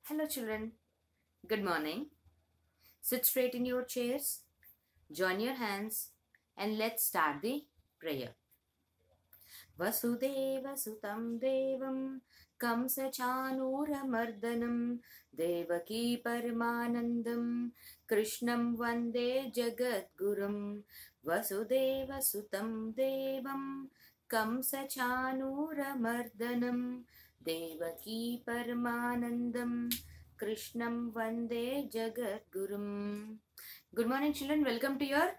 Hello children, good morning. Sit straight in your chairs, join your hands and let's start the prayer. Vasudeva Sutam Devam Kamsa Chanura Mardanam Devaki Paramanandam Krishnam Vande Jagat Gurum Vasudeva Sutam Devam Kamsa Chanura Mardanam Devaki Paramanandam Krishnam Vande Jagat Gurum. Good morning children, welcome to your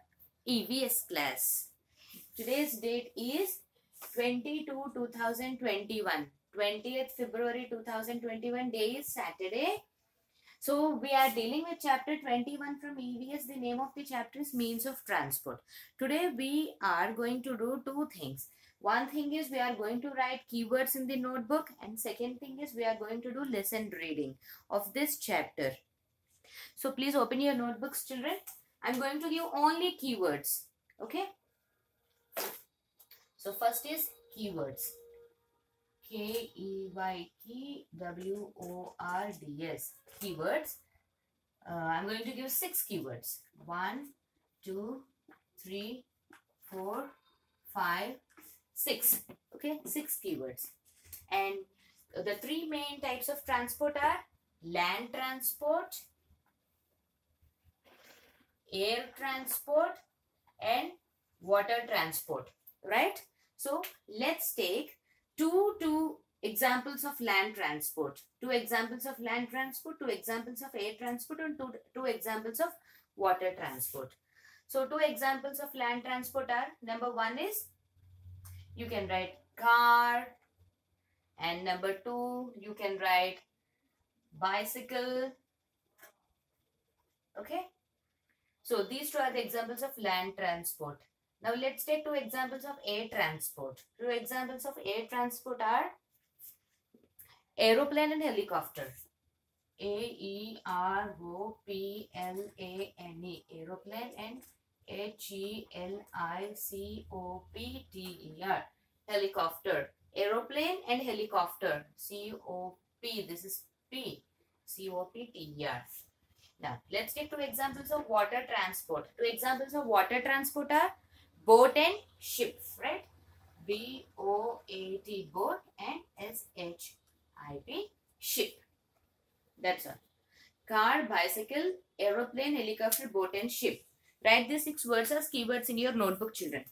EVS class. Today's date is 20/2/2021, 20th February 2021, day is Saturday. So we are dealing with chapter 21 from EVS. The name of the chapter is means of transport. Today we are going to do two things. One thing is we are going to write keywords in the notebook, and second thing is we are going to do lesson reading of this chapter. So please open your notebooks children. I am going to give only keywords. Okay. So first is keywords. K-E-Y-T-W-O-R-D-S. Keywords. I'm going to give 6 keywords. 1, 2, 3, 4, 5, 6. Okay, 6 keywords. And the 3 main types of transport are land transport, air transport, and water transport. Right? So let's take two examples of land transport, 2 examples of land transport, 2 examples of air transport, and two examples of water transport. So 2 examples of land transport are, number 1 is, you can write car, and number 2 you can write bicycle. Okay, so these 2 are the examples of land transport. Now let's take 2 examples of air transport. 2 examples of air transport are aeroplane and helicopter. A-E-R-O-P-L-A-N-E, aeroplane, and H-E-L-I-C-O-P-T-E-R, helicopter. Aeroplane and helicopter, C-O-P, this is P, C-O-P-T-E-R. Now let's take 2 examples of water transport. 2 examples of water transport are boat and ship, right? B-O-A-T, boat, and S-H-I-P, ship. That's all. Car, bicycle, aeroplane, helicopter, boat, and ship. Write these 6 words as keywords in your notebook, children.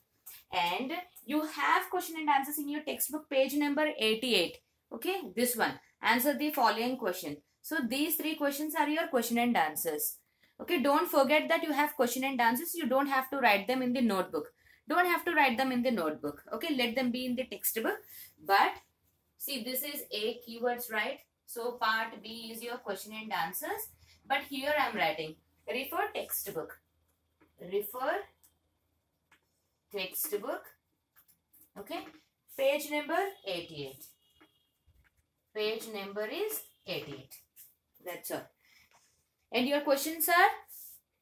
And you have question and answers in your textbook, page number 88. Okay, this one. Answer the following question. So these 3 questions are your question and answers. Okay, don't forget that you have question and answers. You don't have to write them in the notebook. Don't have to write them in the notebook. Okay, let them be in the textbook. But see, this is A, keywords, right? So part B is your question and answers. But here I am writing, refer textbook. Refer textbook. Okay, page number 88. Page number is 88. That's all. And your questions are,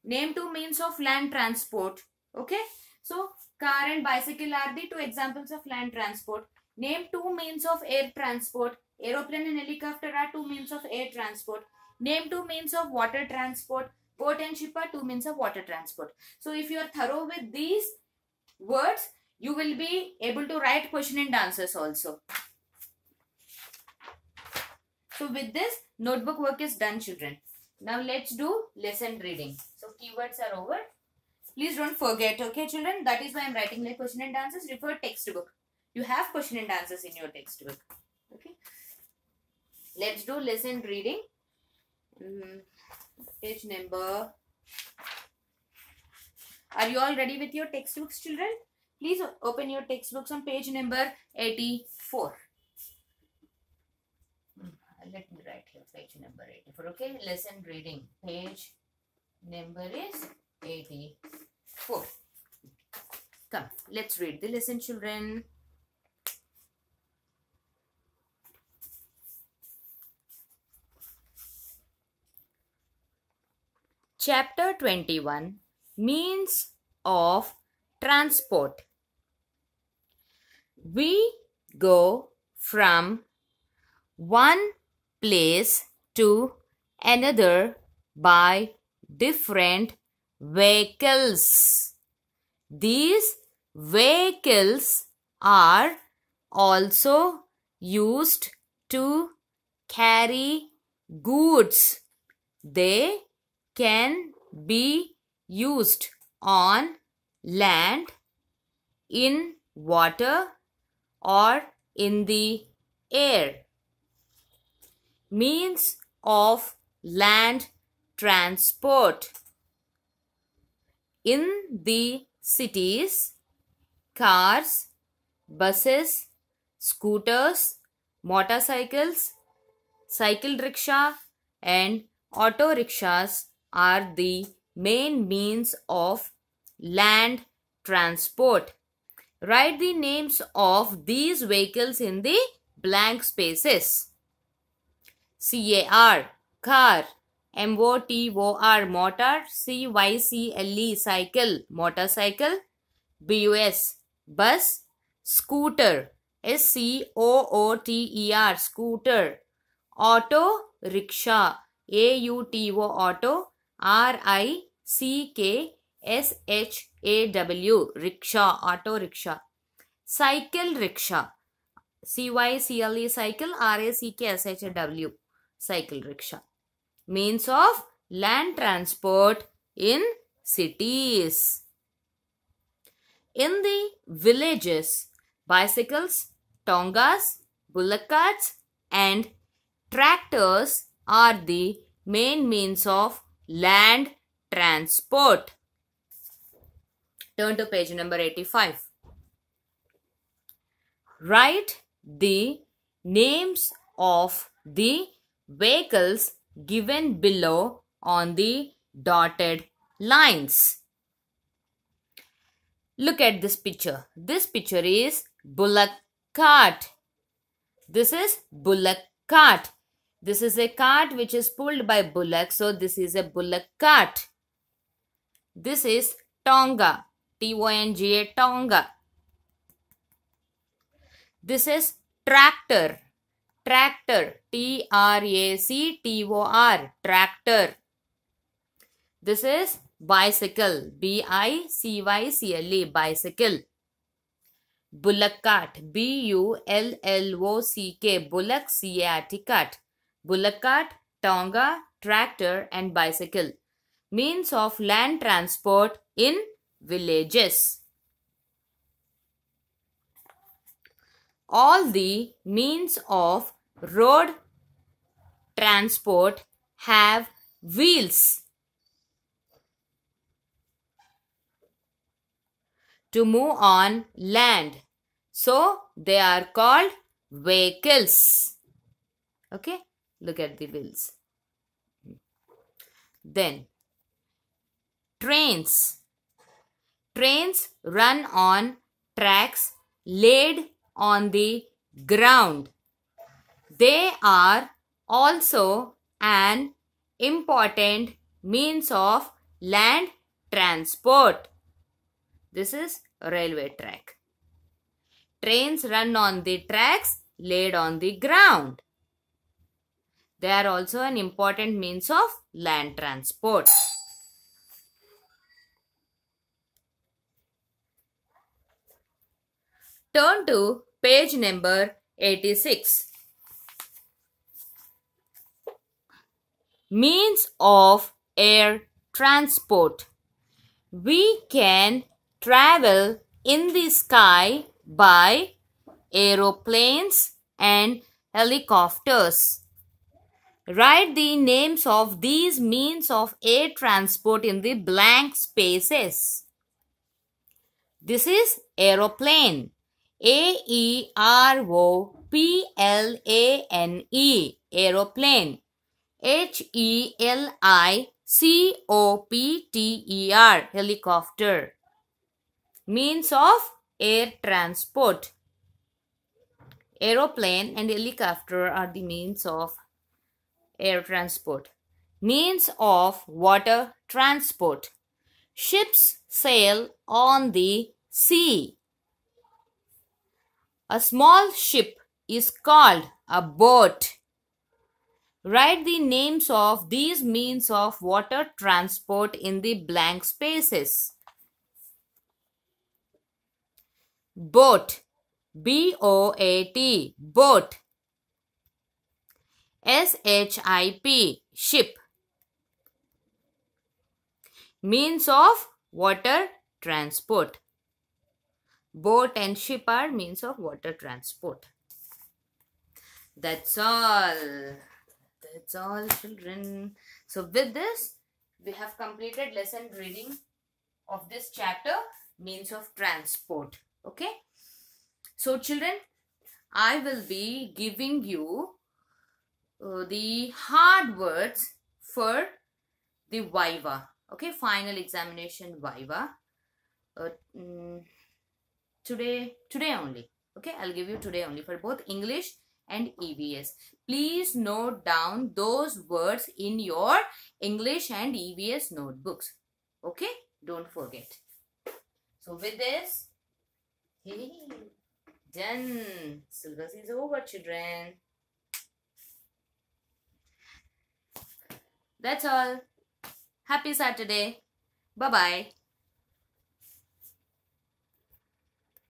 name 2 means of land transport. Okay, so car and bicycle are the 2 examples of land transport. Name 2 means of air transport. Aeroplane and helicopter are 2 means of air transport. Name 2 means of water transport. Boat and ship are 2 means of water transport. So if you are thorough with these words, you will be able to write question and answers also. So with this, notebook work is done, children. Now let's do lesson reading. So keywords are over. Please don't forget, okay children? That is why I am writing like question and answers. Refer textbook. You have question and answers in your textbook. Okay. Let's do lesson reading. Page number. Are you all ready with your textbooks, children? Please open your textbooks on page number 84. Let me write here page number 84. Okay, lesson reading. Page number is 84. Come, let's read the lesson, children. Chapter 21, Means of Transport. We go from one place to another by different vehicles. These vehicles are also used to carry goods. They can be used on land, in water, or in the air. Means of land transport. In the cities, cars, buses, scooters, motorcycles, cycle rickshaw and auto rickshaws are the main means of land transport. Write the names of these vehicles in the blank spaces. CAR, car. MOTOR, motor. CYCLE, cycle, motorcycle. BUS, bus. Scooter, SCOOTER, scooter. Auto, rickshaw, AUTO, auto. RICKSHAW, rickshaw, auto rickshaw. Cycle rickshaw, CYCLE, cycle, RACKSHAW, cycle rickshaw. Means of land transport in cities. In the villages, bicycles, tongas, bullock carts and tractors are the main means of land transport. Turn to page number 85. Write the names of the vehicles given below on the dotted lines. Look at this picture. This picture is bullock cart. This is bullock cart. This is a cart which is pulled by bullocks. So this is a bullock cart. This is tonga. TONGA, tonga. This is tractor. Tractor. TRACTOR, tractor. This is bicycle. BICYCLE, bicycle. Bullock cart. BULLOCK, bullock, CART, cart. Bullock cart, tonga, tractor and bicycle. Means of land transport in villages. All the means of road transport have wheels to move on land. So, they are called vehicles. Okay, look at the wheels. Then, trains. Trains run on tracks laid on the ground. They are also an important means of land transport. This is a railway track. Trains run on the tracks laid on the ground. They are also an important means of land transport. Turn to page number 86. Means of air transport. We can travel in the sky by aeroplanes and helicopters. Write the names of these means of air transport in the blank spaces. This is aeroplane. AEROPLANE, aeroplane. HELICOPTER, helicopter. Means of air transport. Aeroplane and helicopter are the means of air transport. Means of water transport. Ships sail on the sea. A small ship is called a boat. Write the names of these means of water transport in the blank spaces. Boat. B-O-A-T. Boat. S-H-I-P. Ship. Means of water transport. Boat and ship are means of water transport. That's all. That's all, children. So with this, we have completed lesson reading of this chapter, means of transport. Okay. So children, I will be giving you the hard words for the Viva. Okay, final examination Viva. Today only. Okay, I'll give you today only for both English and EVS. Please note down those words in your English and EVS notebooks. Okay, don't forget. So with this, hey, done. Syllabus is over, children. That's all. Happy Saturday. Bye-bye.